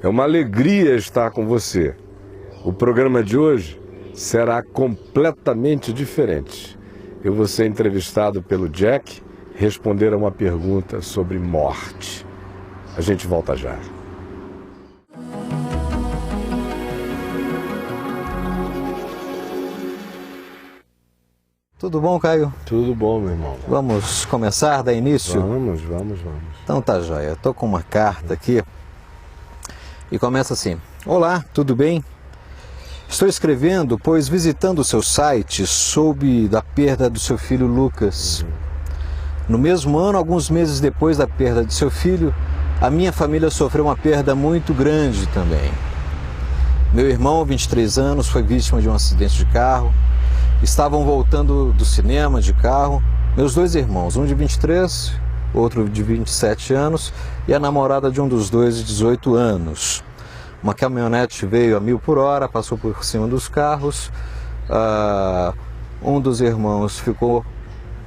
É uma alegria estar com você. O programa de hoje será completamente diferente. Eu vou ser entrevistado pelo Jack, responder a uma pergunta sobre morte. A gente volta já. Tudo bom, Caio? Tudo bom, meu irmão. Vamos começar, dar início? Vamos. Então tá joia. Estou com uma carta aqui e começa assim: Olá, tudo bem? Estou escrevendo, pois visitando o seu site, soube da perda do seu filho Lucas. No mesmo ano, alguns meses depois da perda de seu filho, a minha família sofreu uma perda muito grande também. Meu irmão, 23 anos, foi vítima de um acidente de carro. Estavam voltando do cinema de carro, meus dois irmãos, um de 23, outro de 27 anos, e a namorada de um dos dois de 18 anos. Uma caminhonete veio a 1000 por hora, passou por cima dos carros. Um dos irmãos ficou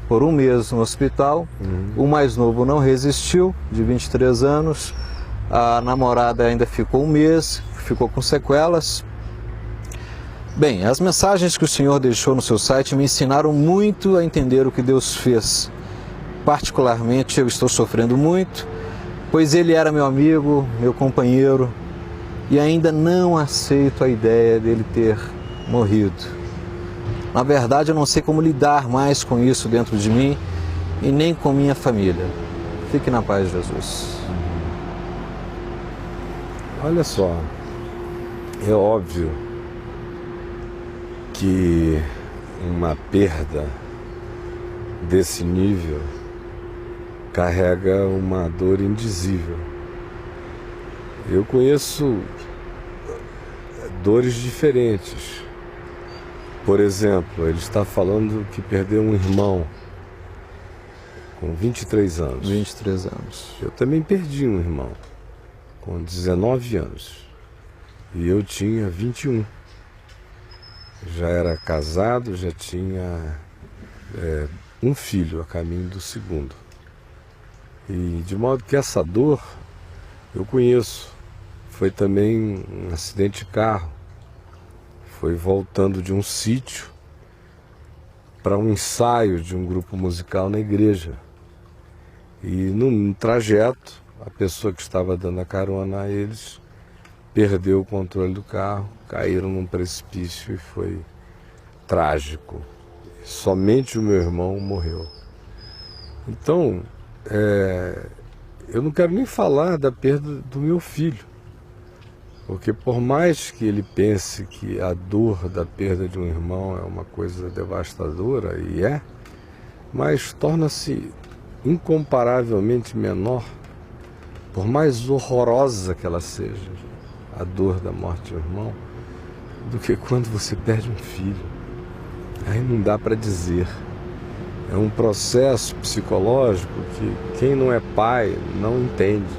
por um mês no hospital. O mais novo não resistiu, de 23 anos. A namorada ainda ficou um mês, ficou com sequelas. Bem, as mensagens que o Senhor deixou no seu site me ensinaram muito a entender o que Deus fez. Particularmente, eu estou sofrendo muito, pois ele era meu amigo, meu companheiro, e ainda não aceito a ideia dele ter morrido. Na verdade, eu não sei como lidar mais com isso dentro de mim e nem com minha família. Fique na paz de Jesus. Olha só, é óbvio que uma perda desse nível carrega uma dor indizível. Eu conheço dores diferentes. Por exemplo, ele está falando que perdeu um irmão com 23 anos. 23 anos. Eu também perdi um irmão com 19 anos. E eu tinha 21. Já era casado, já tinha um filho a caminho do segundo. E de modo que essa dor eu conheço. Foi também um acidente de carro. Foi voltando de um sítio para um ensaio de um grupo musical na igreja. E no trajeto, a pessoa que estava dando a carona a eles perdeu o controle do carro, caíram num precipício e foi trágico. Somente o meu irmão morreu. Então, eu não quero nem falar da perda do meu filho, porque por mais que ele pense que a dor da perda de um irmão é uma coisa devastadora, e mas torna-se incomparavelmente menor, por mais horrorosa que ela seja, a dor da morte de um irmão, do que quando você perde um filho. Aí não dá para dizer. É um processo psicológico que quem não é pai não entende.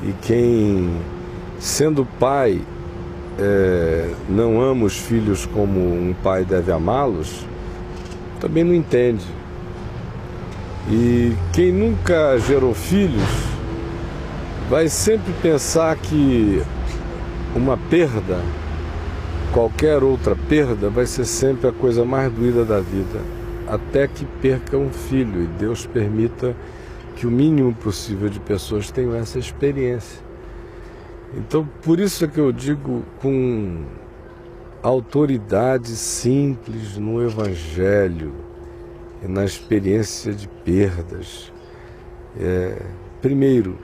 E quem, sendo pai, não ama os filhos como um pai deve amá-los, também não entende. E quem nunca gerou filhos vai sempre pensar que uma perda, qualquer outra perda, vai ser sempre a coisa mais doída da vida, até que perca um filho, e Deus permita que o mínimo possível de pessoas tenham essa experiência. Então, por isso é que eu digo com autoridade simples no Evangelho e na experiência de perdas. Primeiro,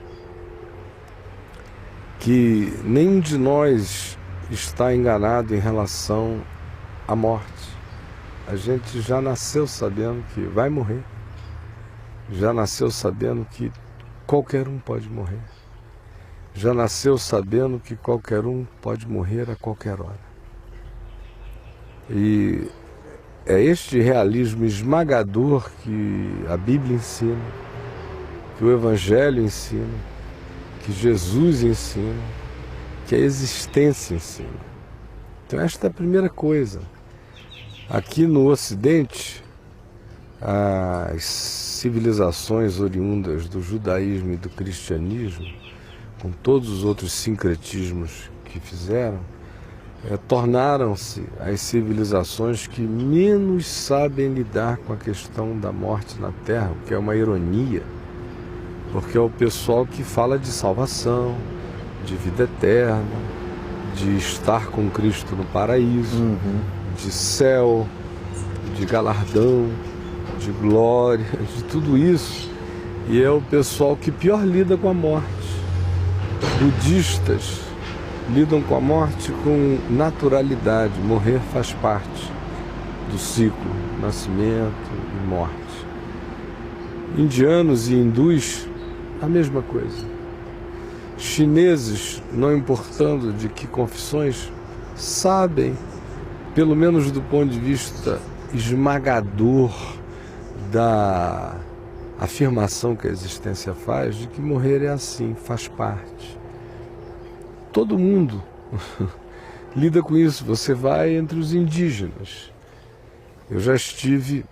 que nenhum de nós está enganado em relação à morte. A gente já nasceu sabendo que vai morrer. Já nasceu sabendo que qualquer um pode morrer. Já nasceu sabendo que qualquer um pode morrer a qualquer hora. E é este realismo esmagador que a Bíblia ensina, que o Evangelho ensina, que Jesus ensina, que a existência ensina. Então esta é a primeira coisa. Aqui no Ocidente, as civilizações oriundas do judaísmo e do cristianismo com todos os outros sincretismos que fizeram, tornaram-se as civilizações que menos sabem lidar com a questão da morte na Terra, o que é uma ironia, porque é o pessoal que fala de salvação, de vida eterna, de estar com Cristo no paraíso, de céu, de galardão, de glória, de tudo isso. E é o pessoal que pior lida com a morte. Budistas lidam com a morte com naturalidade. Morrer faz parte do ciclo, nascimento e morte. Indianos e hindus, a mesma coisa. Chineses, não importando de que confissões, sabem, pelo menos do ponto de vista esmagador da afirmação que a existência faz, de que morrer é assim, faz parte. Todo mundo lida com isso. Você vai entre os indígenas. Eu já estive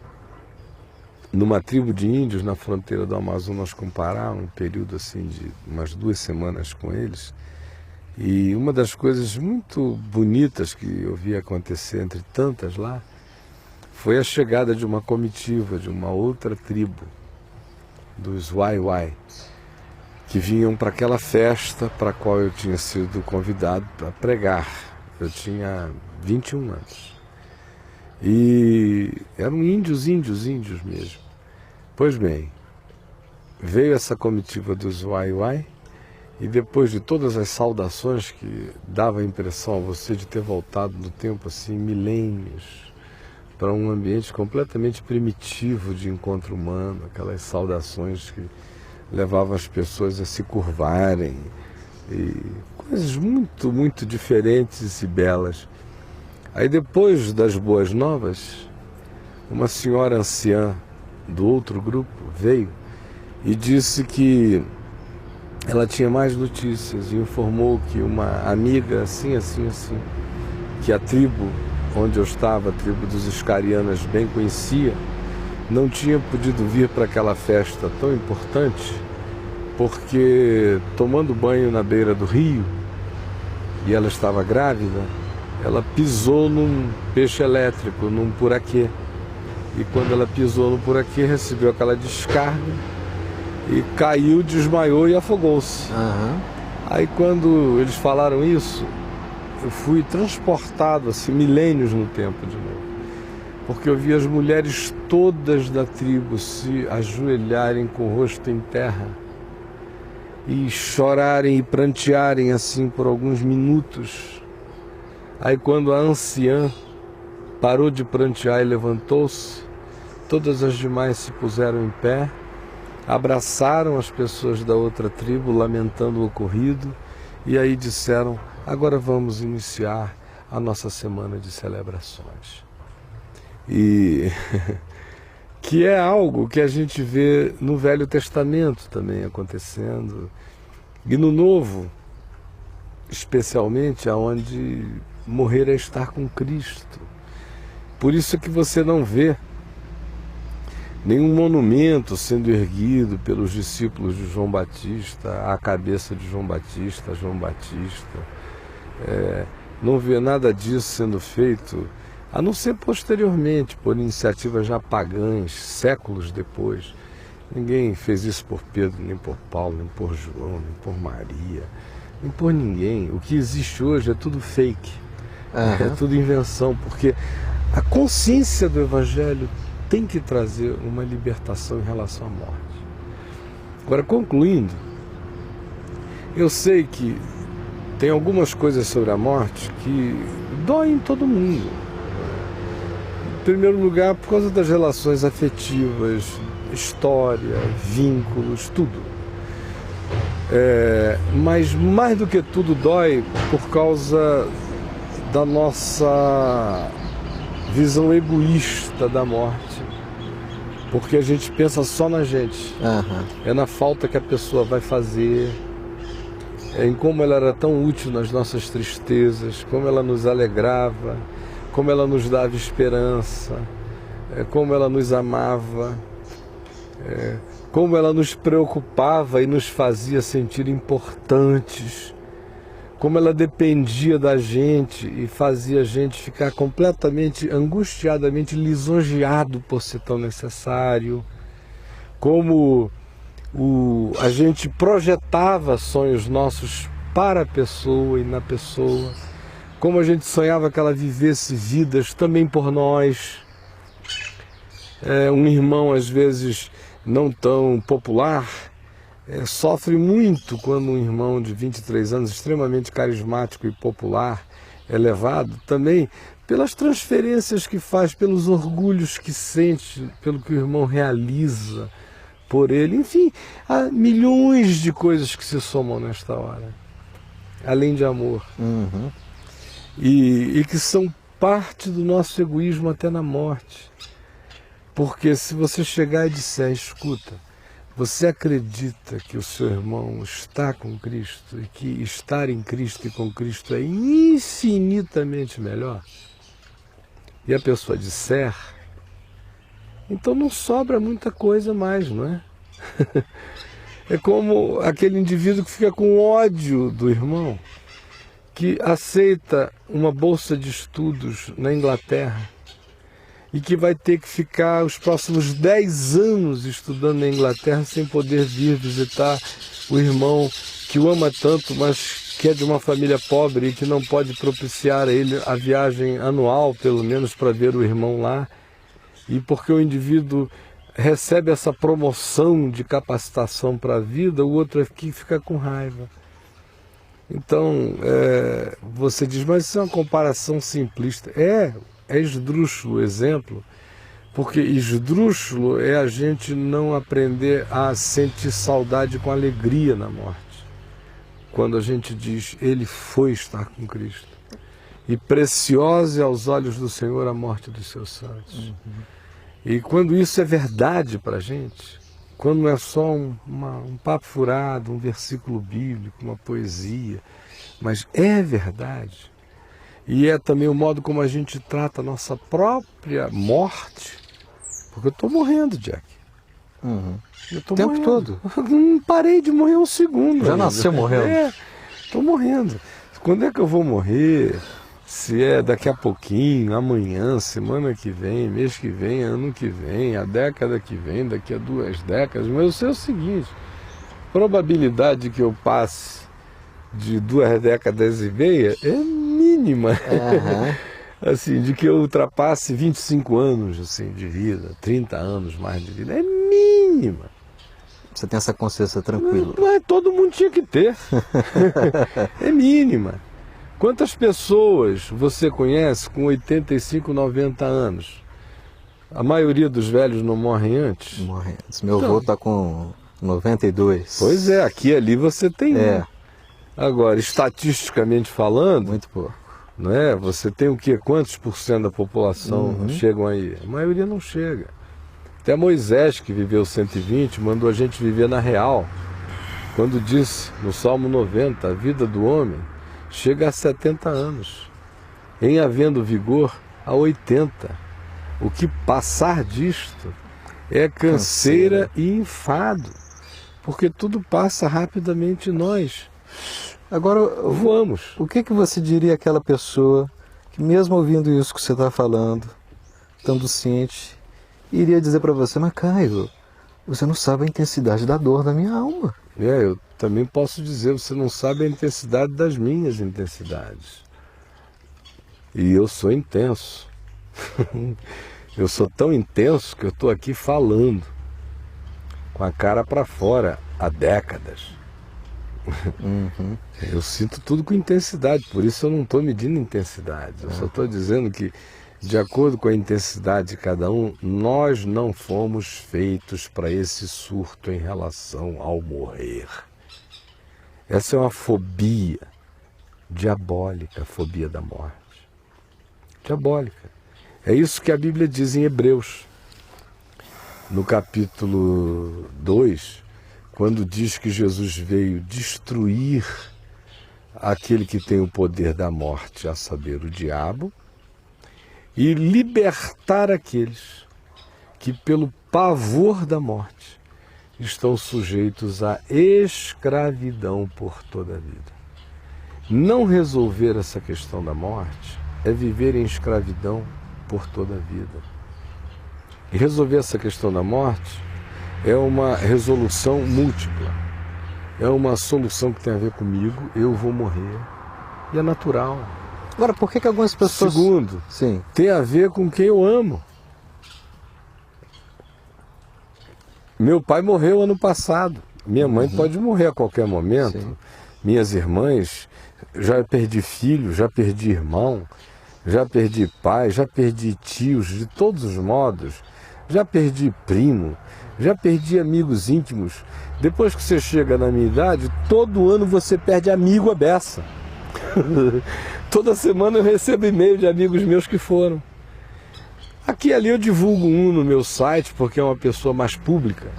numa tribo de índios na fronteira do Amazonas com o Pará, um período assim de umas 2 semanas com eles. E uma das coisas muito bonitas que eu vi acontecer entre tantas lá foi a chegada de uma comitiva de uma outra tribo, dos Waiwai, que vinham para aquela festa para a qual eu tinha sido convidado para pregar. Eu tinha 21 anos. E eram índios mesmo. Pois bem, veio essa comitiva dos Waiwai e depois de todas as saudações que dava a impressão a você de ter voltado no tempo assim, milênios, para um ambiente completamente primitivo de encontro humano, aquelas saudações que levavam as pessoas a se curvarem, e coisas muito, muito diferentes e belas. Aí depois das boas novas, uma senhora anciã do outro grupo veio e disse que ela tinha mais notícias e informou que uma amiga assim, que a tribo onde eu estava, a tribo dos Iscarianas, bem conhecia, não tinha podido vir para aquela festa tão importante porque, tomando banho na beira do rio, e ela estava grávida, ela pisou num peixe elétrico, num puraquê. E quando ela pisou no puraquê, recebeu aquela descarga e caiu, desmaiou e afogou-se. Aí quando eles falaram isso, eu fui transportado assim, milênios no tempo de novo. Porque eu vi as mulheres todas da tribo se ajoelharem com o rosto em terra e chorarem e prantearem assim por alguns minutos. Aí quando a anciã parou de prantear e levantou-se, todas as demais se puseram em pé, abraçaram as pessoas da outra tribo, lamentando o ocorrido, e aí disseram: agora vamos iniciar a nossa semana de celebrações. E que é algo que a gente vê no Velho Testamento também acontecendo, e no Novo, especialmente, onde morrer é estar com Cristo. Por isso é que você não vê nenhum monumento sendo erguido pelos discípulos de João Batista à cabeça de João Batista, não vê nada disso sendo feito, a não ser posteriormente, por iniciativas já pagãs, séculos depois. Ninguém fez isso por Pedro, nem por Paulo, nem por João, nem por Maria, nem por ninguém. O que existe hoje é tudo fake, é tudo invenção, porque a consciência do Evangelho tem que trazer uma libertação em relação à morte. Agora, concluindo, eu sei que tem algumas coisas sobre a morte que doem em todo mundo. Em primeiro lugar, por causa das relações afetivas, história, vínculos, tudo. Mas mais do que tudo dói por causa da nossa visão egoísta da morte, porque a gente pensa só na gente, é na falta que a pessoa vai fazer, em como ela era tão útil nas nossas tristezas, como ela nos alegrava, como ela nos dava esperança, como ela nos amava, como ela nos preocupava e nos fazia sentir importantes, como ela dependia da gente e fazia a gente ficar completamente, angustiadamente lisonjeado por ser tão necessário, como a gente projetava sonhos nossos para a pessoa e na pessoa, como a gente sonhava que ela vivesse vidas também por nós. Um irmão, às vezes, não tão popular, sofre muito quando um irmão de 23 anos, extremamente carismático e popular, é levado também pelas transferências que faz, pelos orgulhos que sente, pelo que o irmão realiza por ele. Enfim, há milhões de coisas que se somam nesta hora, além de amor. E que são parte do nosso egoísmo até na morte. Porque se você chegar e disser, escuta, você acredita que o seu irmão está com Cristo e que estar em Cristo e com Cristo é infinitamente melhor? E a pessoa disser, então não sobra muita coisa mais, não é? É como aquele indivíduo que fica com ódio do irmão, que aceita uma bolsa de estudos na Inglaterra e que vai ter que ficar os próximos 10 anos estudando na Inglaterra sem poder vir visitar o irmão que o ama tanto, mas que é de uma família pobre e que não pode propiciar a ele a viagem anual, pelo menos, para ver o irmão lá. E porque o indivíduo recebe essa promoção de capacitação para a vida, o outro aqui fica com raiva. Então, você diz, mas isso é uma comparação simplista. É esdrúxulo o exemplo, porque esdrúxulo é a gente não aprender a sentir saudade com alegria na morte. Quando a gente diz, ele foi estar com Cristo. E preciosa é aos olhos do Senhor a morte dos seus santos. E quando isso é verdade para a gente, quando não é só um papo furado, um versículo bíblico, uma poesia, mas é verdade, e é também o modo como a gente trata a nossa própria morte, porque eu estou morrendo, Jack. Eu tô O tempo morrendo. todo? Não parei de morrer um segundo. Já ainda. nasceu morrendo? Estou morrendo. Quando é que eu vou morrer? Se é daqui a pouquinho, amanhã, semana que vem, mês que vem, ano que vem, a década que vem, daqui a 2 décadas. Mas eu sei o seguinte, a probabilidade que eu passe de 2 décadas e meia é mínima. Assim, de que eu ultrapasse 25 anos assim, de vida, 30 anos mais de vida, é mínima. Você tem essa consciência tranquila? Mas todo mundo tinha que ter. É mínima. Quantas pessoas você conhece com 85, 90 anos? A maioria dos velhos não morrem antes? Morre antes. Meu avô está com 92. Pois é, aqui e ali você tem um. Agora, estatisticamente falando, Muito pouco. não é? Você tem o quê? Quantos por cento da população chegam aí? A maioria não chega. Até Moisés, que viveu 120, mandou a gente viver na real. Quando disse no Salmo 90, a vida do homem chega a 70 anos, em havendo vigor a 80. O que passar disto é canseira e enfado, porque tudo passa rapidamente em nós. Agora, Voamos. o que você diria àquela pessoa que, mesmo ouvindo isso que você está falando, estando ciente, iria dizer para você, mas Caio, você não sabe a intensidade da dor da minha alma. Eu também posso dizer, você não sabe a intensidade das minhas intensidades. E eu sou intenso. Eu sou tão intenso que eu estou aqui falando, com a cara para fora, há décadas. Eu sinto tudo com intensidade, por isso eu não estou medindo intensidade. Eu só estou dizendo que, de acordo com a intensidade de cada um, nós não fomos feitos para esse surto em relação ao morrer. Essa é uma fobia diabólica, a fobia da morte. Diabólica. É isso que a Bíblia diz em Hebreus, no capítulo 2, quando diz que Jesus veio destruir aquele que tem o poder da morte, a saber, o diabo, e libertar aqueles que, pelo pavor da morte, estão sujeitos à escravidão por toda a vida. Não resolver essa questão da morte é viver em escravidão por toda a vida. E resolver essa questão da morte é uma resolução múltipla. É uma solução que tem a ver comigo, eu vou morrer. E é natural. Agora, por que algumas pessoas... Segundo, sim, tem a ver com quem eu amo. Meu pai morreu ano passado. Minha mãe pode morrer a qualquer momento. sim. Minhas irmãs, já perdi filho, já perdi irmão, já perdi pai, já perdi tios, de todos os modos. Já perdi primo, já perdi amigos íntimos. Depois que você chega na minha idade, todo ano você perde amigo à beça. Toda semana eu recebo e-mail de amigos meus que foram. Aqui e ali eu divulgo um no meu site, porque é uma pessoa mais pública.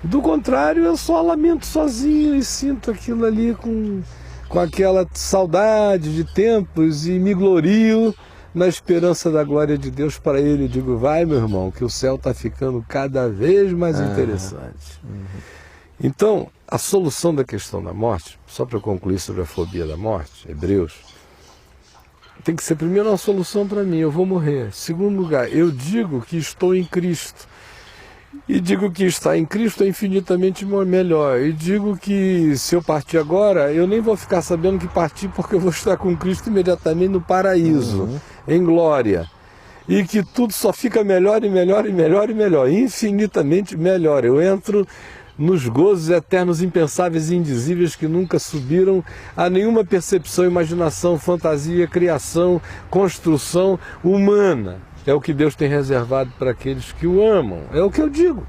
Do contrário, eu só lamento sozinho e sinto aquilo ali com aquela saudade de tempos e me glorio na esperança da glória de Deus para ele. Eu digo, vai meu irmão, que o céu está ficando cada vez mais interessante. Então, a solução da questão da morte, só para concluir sobre a fobia da morte, Hebreus, tem que ser primeiro uma solução para mim, eu vou morrer. Segundo lugar, eu digo que estou em Cristo. E digo que estar em Cristo é infinitamente melhor. E digo que se eu partir agora, eu nem vou ficar sabendo que parti, porque eu vou estar com Cristo imediatamente no paraíso, em glória. E que tudo só fica melhor e melhor e melhor e melhor, infinitamente melhor. Eu entro nos gozos eternos, impensáveis e indizíveis que nunca subiram a nenhuma percepção, imaginação, fantasia, criação, construção humana. É o que Deus tem reservado para aqueles que o amam. É o que eu digo.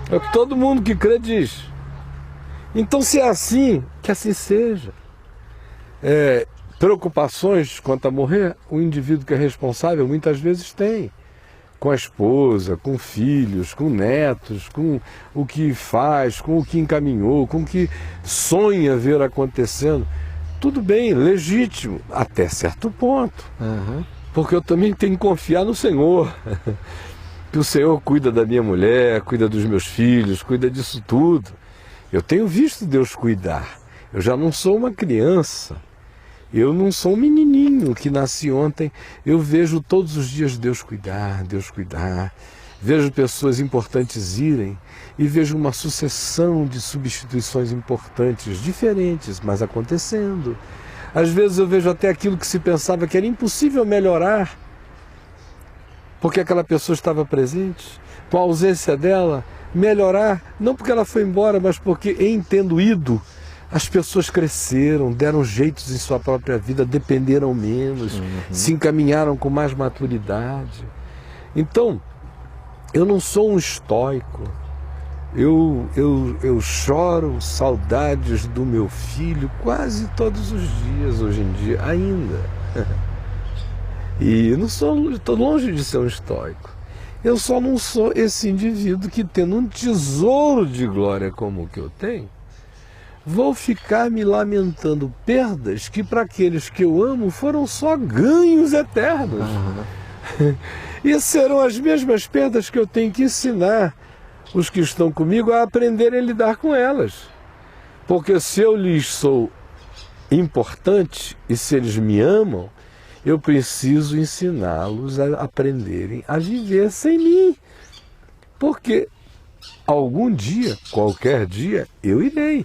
É o que todo mundo que crê diz. Então, se é assim, que assim seja. Preocupações quanto a morrer, o indivíduo que é responsável muitas vezes tem. Com a esposa, com filhos, com netos, com o que faz, com o que encaminhou, com o que sonha ver acontecendo. Tudo bem, legítimo, até certo ponto. Porque eu também tenho que confiar no Senhor. Que o Senhor cuida da minha mulher, cuida dos meus filhos, cuida disso tudo. Eu tenho visto Deus cuidar. Eu já não sou uma criança. Eu não sou um menininho que nasci ontem. Eu vejo todos os dias Deus cuidar, Deus cuidar. Vejo pessoas importantes irem e vejo uma sucessão de substituições importantes, diferentes, mas acontecendo. Às vezes eu vejo até aquilo que se pensava que era impossível melhorar, porque aquela pessoa estava presente, com a ausência dela, melhorar, não porque ela foi embora, mas porque em tendo ido, as pessoas cresceram, deram jeitos em sua própria vida, dependeram menos, se encaminharam com mais maturidade. Então, eu não sou um estoico. Eu choro saudades do meu filho quase todos os dias hoje em dia, ainda. E estou longe de ser um estoico. Eu só não sou esse indivíduo que, tendo um tesouro de glória como o que eu tenho, vou ficar me lamentando perdas que para aqueles que eu amo foram só ganhos eternos. E serão as mesmas perdas que eu tenho que ensinar os que estão comigo a aprenderem a lidar com elas. Porque se eu lhes sou importante e se eles me amam, eu preciso ensiná-los a aprenderem a viver sem mim. Porque algum dia, qualquer dia, eu irei.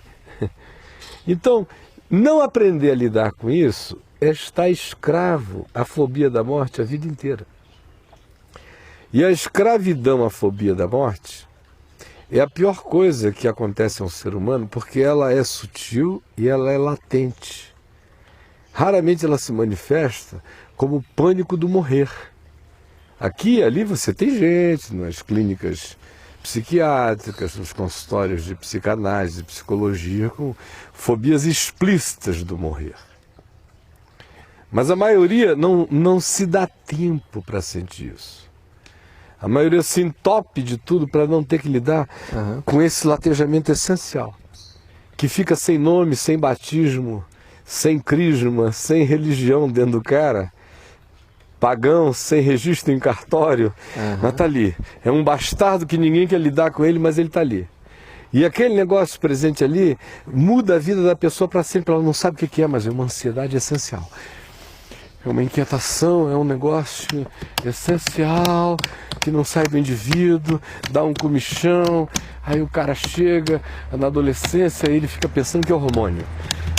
Então, não aprender a lidar com isso é estar escravo à fobia da morte a vida inteira. E a escravidão à fobia da morte é a pior coisa que acontece a um ser humano, porque ela é sutil e ela é latente. Raramente ela se manifesta como o pânico do morrer. Aqui e ali você tem gente nas clínicas psiquiátricas, nos consultórios de psicanálise, de psicologia, com fobias explícitas do morrer. Mas a maioria não se dá tempo para sentir isso. A maioria se entope de tudo para não ter que lidar com esse latejamento essencial, que fica sem nome, sem batismo, sem crisma, sem religião dentro do cara, pagão, sem registro em cartório, mas está ali. É um bastardo que ninguém quer lidar com ele, mas ele está ali. E aquele negócio presente ali muda a vida da pessoa para sempre. Ela não sabe o que é, mas é uma ansiedade essencial. É uma inquietação, é um negócio essencial, que não sai do indivíduo, dá um comichão, aí o cara chega, na adolescência, ele fica pensando que é hormônio.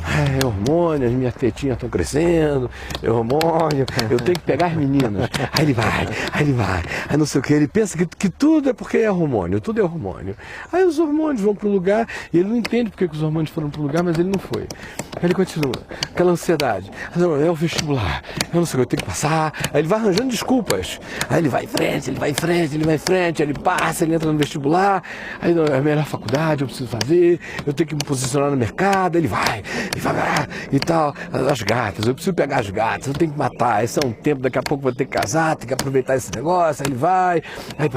É hormônio, as minhas tetinhas estão crescendo, é hormônio, eu tenho que pegar as meninas. Aí ele vai, aí não sei o que, ele pensa que tudo é porque é hormônio, tudo é hormônio. Aí os hormônios vão para o lugar, e ele não entende porque que os hormônios foram para o lugar, mas ele não foi. Aí ele continua, aquela ansiedade, é o vestibular, eu não sei o que, eu tenho que passar. Aí ele vai arranjando desculpas, aí ele vai em frente, ele passa, ele entra no vestibular, aí é a melhor faculdade, eu preciso fazer, eu tenho que me posicionar no mercado, ele vai e tal, as gatas, eu preciso pegar as gatas, eu tenho que matar, esse é um tempo, daqui a pouco vou ter que casar, tem que aproveitar esse negócio, aí ele vai, aí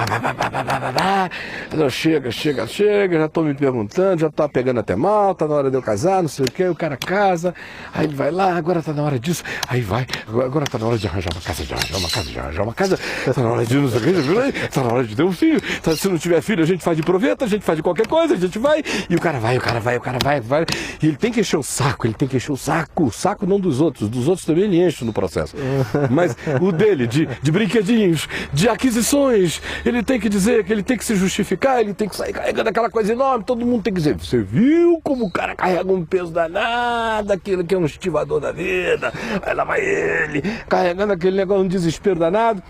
chega, já estou me perguntando, já estou pegando até mal, tá na hora de eu casar, não sei o que, o cara casa, aí ele vai lá, agora tá na hora disso, aí vai, agora tá na hora de arranjar uma casa, tá na hora de não sei o que, tá na hora de ter um filho, se não tiver filho a gente faz de proveta, a gente faz de qualquer coisa, a gente vai, e o cara vai, e ele tem que encher o saco, o saco não dos outros também ele enche no processo, mas o dele, de brinquedinhos, de aquisições, ele tem que dizer que ele tem que se justificar, ele tem que sair carregando aquela coisa enorme, todo mundo tem que dizer, você viu como o cara carrega um peso danado, aquilo que é um estivador da vida, aí lá vai ele, carregando aquele negócio, um desespero danado.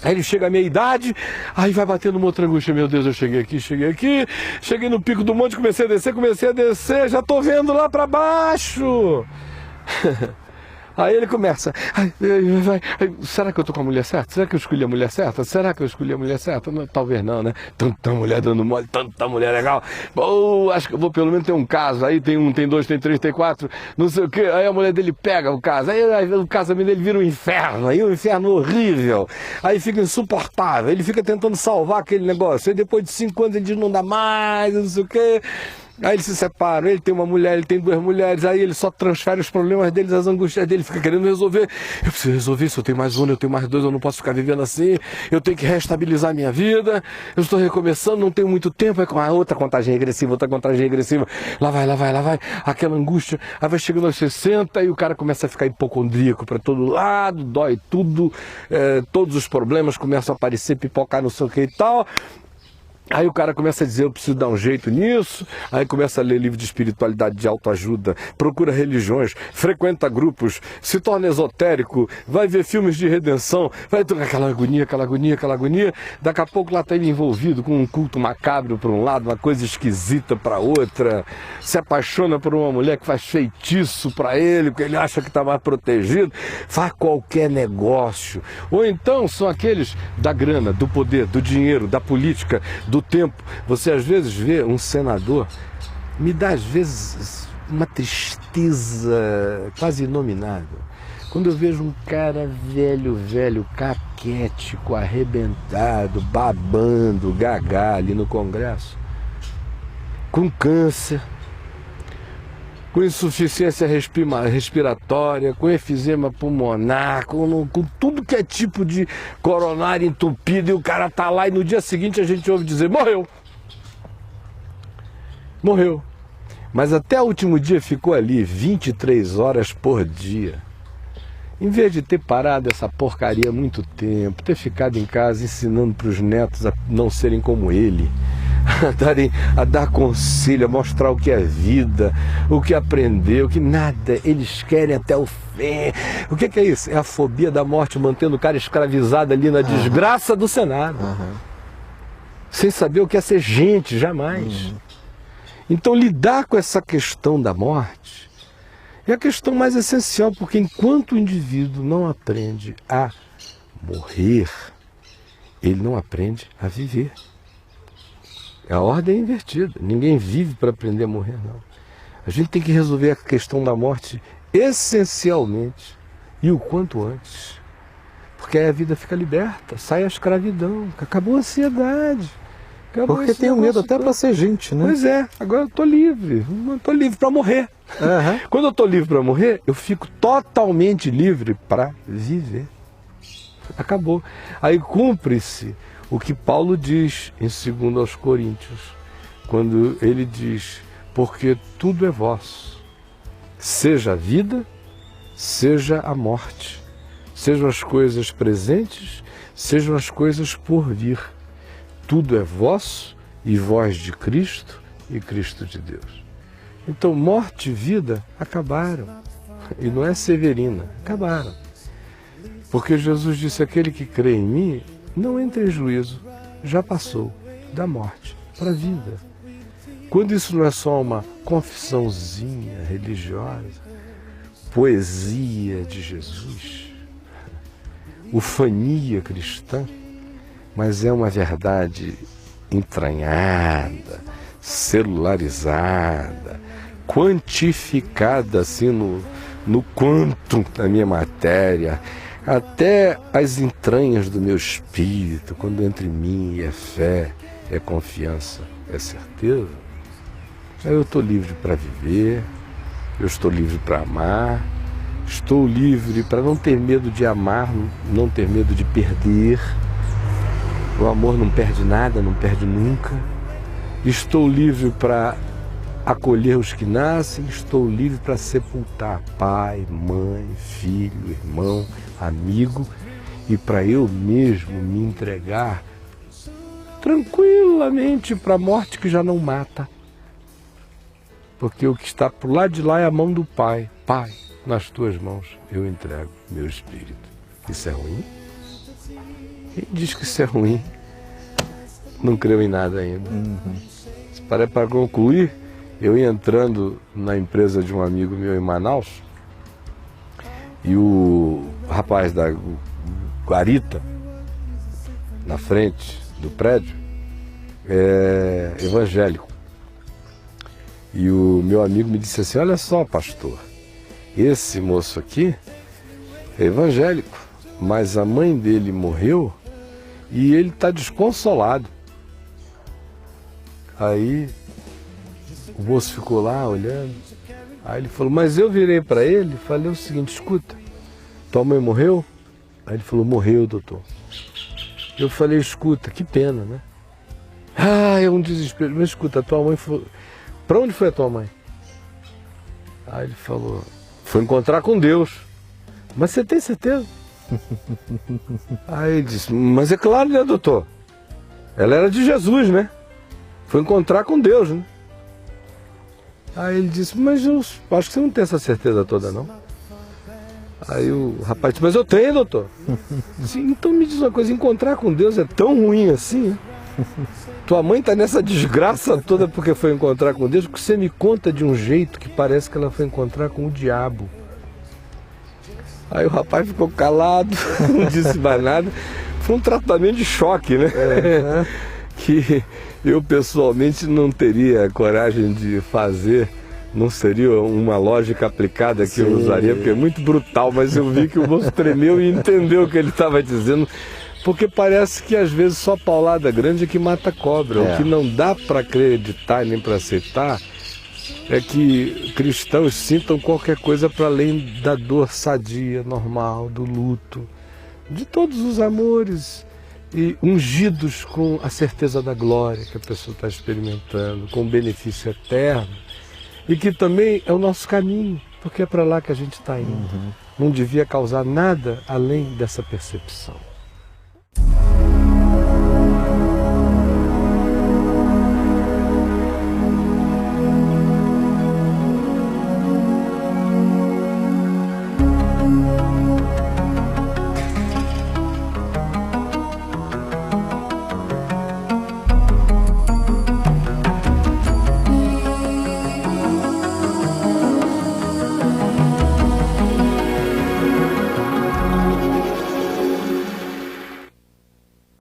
Aí ele chega à meia idade, aí vai batendo uma outra angústia, meu Deus, eu cheguei aqui, cheguei no pico do monte, comecei a descer, já tô vendo lá para baixo. Aí ele começa, será que eu tô com a mulher certa? Será que eu escolhi a mulher certa? Não, talvez não, né? Tanta mulher dando mole, tanta mulher legal. Bom, acho que eu vou pelo menos ter um caso. Aí tem um, tem dois, tem três, tem quatro, não sei o quê. Aí a mulher dele pega o caso. Aí o casamento dele vira um inferno. Aí um inferno horrível. Aí fica insuportável. Ele fica tentando salvar aquele negócio. Aí depois de 5 anos ele diz, não dá mais, não sei o quê. Aí eles se separam, ele tem uma mulher, ele tem 2 mulheres, aí ele só transfere os problemas deles, as angústias dele, fica querendo resolver. Eu preciso resolver, se eu tenho mais 1, eu tenho mais 2, eu não posso ficar vivendo assim, eu tenho que reestabilizar minha vida, eu estou recomeçando, não tenho muito tempo, é com a outra contagem regressiva, lá vai, aquela angústia, aí vai chegando aos 60 e o cara começa a ficar hipocondríaco para todo lado, dói tudo, todos os problemas começam a aparecer, pipocar no seu que e tal. Aí o cara começa a dizer, eu preciso dar um jeito nisso, aí começa a ler livro de espiritualidade, de autoajuda, procura religiões, frequenta grupos, se torna esotérico, vai ver filmes de redenção, vai ter aquela agonia, daqui a pouco lá está ele envolvido com um culto macabro para um lado, uma coisa esquisita para outra, se apaixona por uma mulher que faz feitiço para ele, porque ele acha que está mais protegido, faz qualquer negócio. Ou então são aqueles da grana, do poder, do dinheiro, da política, do tempo. Você às vezes vê um senador, me dá às vezes uma tristeza quase inominável. Quando eu vejo um cara velho, caquético, arrebentado, babando, gagá ali no Congresso, com câncer, com insuficiência respiratória, com efizema pulmonar, com tudo que é tipo de coronário entupido, e o cara tá lá e no dia seguinte a gente ouve dizer, morreu. Mas até o último dia ficou ali 23 horas por dia. Em vez de ter parado essa porcaria há muito tempo, ter ficado em casa ensinando para os netos a não serem como ele, a dar conselho, a mostrar o que é vida, o que aprendeu, o que nada, eles querem até o fim. O que é isso? É a fobia da morte, mantendo o cara escravizado ali na desgraça do Senado, sem saber o que é ser gente, jamais. Então lidar com essa questão da morte é a questão mais essencial, porque enquanto o indivíduo não aprende a morrer, ele não aprende a viver. A ordem é invertida. Ninguém vive para aprender a morrer, não. A gente tem que resolver a questão da morte essencialmente e o quanto antes. Porque aí a vida fica liberta, sai a escravidão, acabou a ansiedade. Porque tem o medo até para ser gente, né? Pois é, agora eu estou livre para morrer. Quando eu estou livre para morrer, eu fico totalmente livre para viver. Acabou. Aí cumpre-se o que Paulo diz em 2 aos Coríntios, quando ele diz, porque tudo é vosso, seja a vida, seja a morte, sejam as coisas presentes, sejam as coisas por vir. Tudo é vosso, e vós de Cristo, e Cristo de Deus. Então, morte e vida acabaram. E não é Severina, acabaram. Porque Jesus disse, aquele que crê em mim, não entra em juízo, já passou da morte para a vida. Quando isso não é só uma confissãozinha religiosa, poesia de Jesus, ufania cristã, mas é uma verdade entranhada, celularizada, quantificada assim no quantum da minha matéria, até as entranhas do meu espírito, quando entre mim é fé, é confiança, é certeza. Aí eu estou livre para viver, eu estou livre para amar, estou livre para não ter medo de amar, não ter medo de perder. O amor não perde nada, não perde nunca. Estou livre para acolher os que nascem, estou livre para sepultar pai, mãe, filho, irmão, amigo, e para eu mesmo me entregar tranquilamente para a morte que já não mata. Porque o que está por lá de lá é a mão do Pai. Pai, nas tuas mãos eu entrego meu espírito. Isso é ruim? Quem diz que isso é ruim não creu em nada ainda. Para concluir, eu ia entrando na empresa de um amigo meu em Manaus, e o rapaz da guarita, na frente do prédio, é evangélico. E o meu amigo me disse assim, olha só, pastor, esse moço aqui é evangélico, mas a mãe dele morreu e ele está desconsolado. Aí o moço ficou lá olhando, aí ele falou, mas eu virei para ele e falei o seguinte, escuta, tua mãe morreu? Aí ele falou, morreu, doutor. Eu falei, escuta, que pena, né? Ah, é um desespero, mas escuta, a tua mãe foi... Para onde foi a tua mãe? Aí ele falou, foi encontrar com Deus. Mas você tem certeza? Aí ele disse, mas é claro, né, doutor? Ela era de Jesus, né? Foi encontrar com Deus, né? Aí ele disse, mas eu acho que você não tem essa certeza toda, não. Aí o rapaz disse, mas eu tenho, doutor. Disse, então me diz uma coisa, encontrar com Deus é tão ruim assim, né? Tua mãe está nessa desgraça toda porque foi encontrar com Deus, porque você me conta de um jeito que parece que ela foi encontrar com o diabo. Aí o rapaz ficou calado, não disse mais nada. Foi um tratamento de choque, né? Que eu pessoalmente não teria coragem de fazer, não seria uma lógica aplicada que eu usaria, porque é muito brutal, mas eu vi que o moço tremeu e entendeu o que ele estava dizendo. Porque parece que às vezes só paulada grande é que mata cobra. O que não dá para acreditar nem para aceitar é que cristãos sintam qualquer coisa para além da dor sadia, normal, do luto, de todos os amores, e ungidos com a certeza da glória que a pessoa está experimentando, com o benefício eterno, e que também é o nosso caminho, porque é para lá que a gente está indo. Não devia causar nada além dessa percepção.